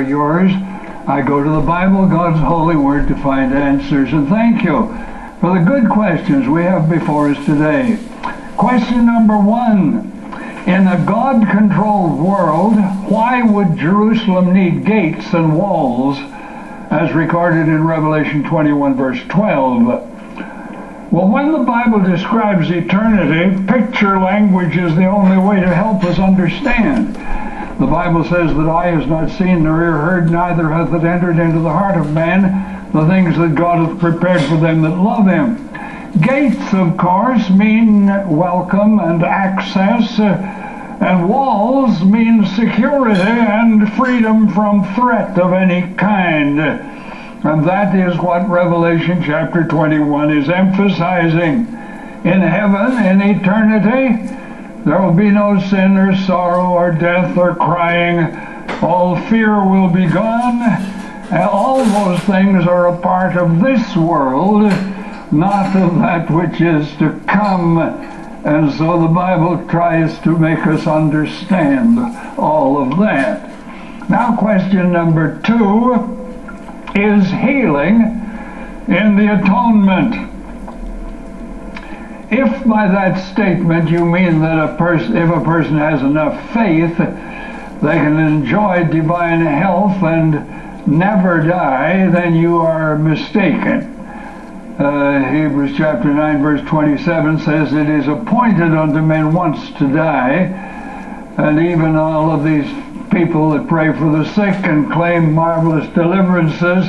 yours. I go to the Bible, God's holy word, to find answers. And thank you for the good questions we have before us today. Question number 1. In a God-controlled world, why would Jerusalem need gates and walls, as recorded in Revelation 21, verse 12? Well, when the Bible describes eternity, picture language is the only way to help us understand. The Bible says that eye has not seen, nor ear heard, neither hath it entered into the heart of man the things that God hath prepared for them that love him. Gates, of course, mean welcome and access, and walls mean security and freedom from threat of any kind. And that is what Revelation chapter 21 is emphasizing. In heaven, in eternity, there will be no sin or sorrow or death or crying. All fear will be gone. And all those things are a part of this world, not of that which is to come. And so the Bible tries to make us understand all of that. Now, question number 2 is healing in the atonement. If by that statement you mean that if a person has enough faith, they can enjoy divine health and never die, then you are mistaken. Hebrews chapter 9 verse 27 says, it is appointed unto men once to die, and even all of these people that pray for the sick and claim marvelous deliverances,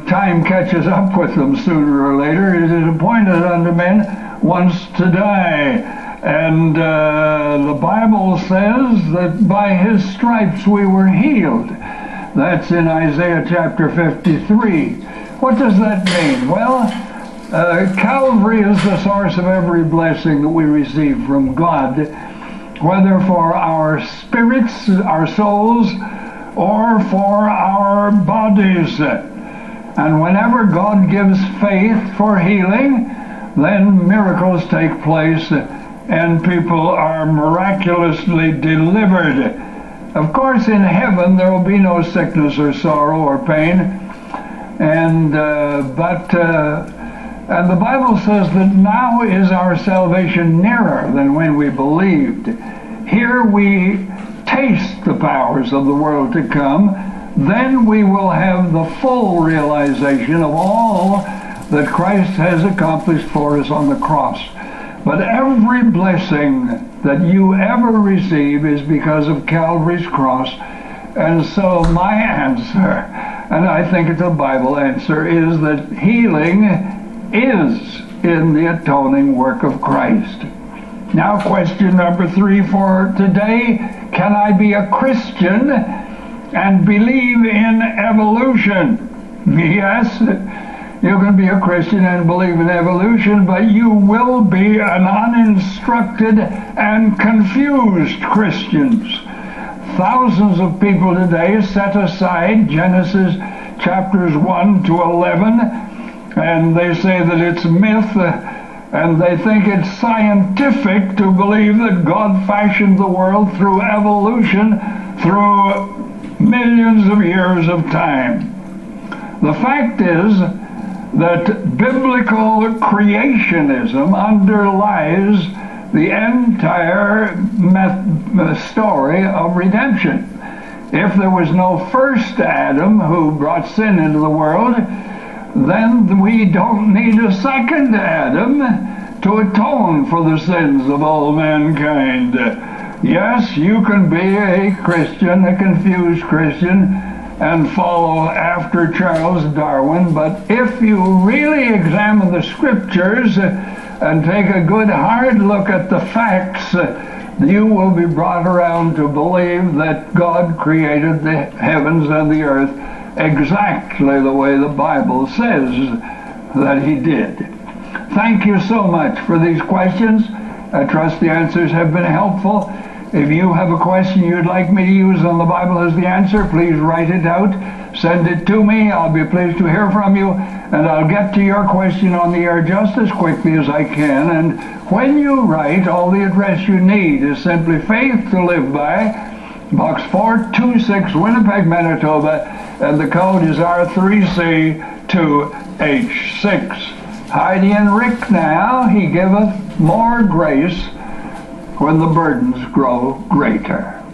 time catches up with them sooner or later. It is appointed unto men once to die. And the Bible says that by his stripes we were healed. That's in Isaiah chapter 53. What does that mean? Well, Calvary is the source of every blessing that we receive from God, whether for our spirits, our souls, or for our bodies. And whenever God gives faith for healing, then miracles take place and people are miraculously delivered. Of course, in heaven there will be no sickness or sorrow or pain. And the Bible says that now is our salvation nearer than when we believed. Here we taste the powers of the world to come. Then we will have the full realization of all that Christ has accomplished for us on the cross. But every blessing that you ever receive is because of Calvary's cross. And so my answer, and I think it's a Bible answer, is that healing is in the atoning work of Christ. Now, question number 3 for today. Can I be a Christian and believe in evolution? Yes, you can be a Christian and believe in evolution, but you will be an uninstructed and confused Christian. Thousands of people today set aside Genesis chapters 1 to 11, and they say that it's myth, and they think it's scientific to believe that God fashioned the world through evolution through millions of years of time. The fact is that biblical creationism underlies the entire story of redemption. If there was no first Adam who brought sin into the world, then we don't need a second Adam to atone for the sins of all mankind. Yes, you can be a Christian, a confused Christian, and follow after Charles Darwin, but if you really examine the scriptures and take a good hard look at the facts, you will be brought around to believe that God created the heavens and the earth exactly the way the Bible says that he did. Thank you so much for these questions. I trust the answers have been helpful. If you have a question you'd like me to use on the Bible as the answer, please write it out. Send it to me. I'll be pleased to hear from you, and I'll get to your question on the air just as quickly as I can. And when you write, all the address you need is simply Faith to Live By, Box 426, Winnipeg, Manitoba, and the code is R3C2H6. Heidi and Rick now, he giveth more grace when the burdens grow greater.